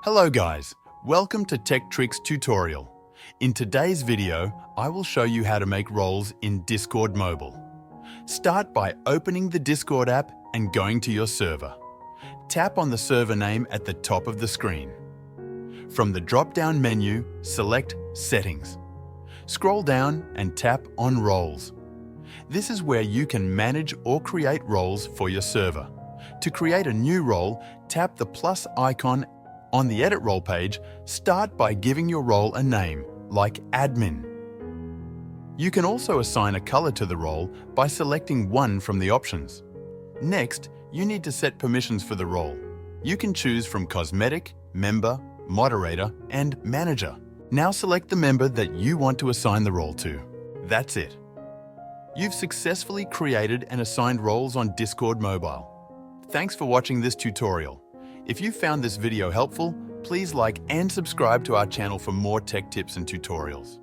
Hello guys, welcome to Tech Tricks tutorial. In today's video, I will show you how to make roles in Discord Mobile. Start by opening the Discord app and going to your server. Tap on the server name at the top of the screen. From the drop-down menu, select Settings. Scroll down and tap on Roles. This is where you can manage or create roles for your server. To create a new role, tap the plus icon on the Edit Role page. Start by giving your role a name, like Admin. You can also assign a color to the role by selecting one from the options. Next, you need to set permissions for the role. You can choose from Cosmetic, Member, Moderator, and Manager. Now select the member that you want to assign the role to. That's it. You've successfully created and assigned roles on Discord Mobile. Thanks for watching this tutorial. If you found this video helpful, please like and subscribe to our channel for more tech tips and tutorials.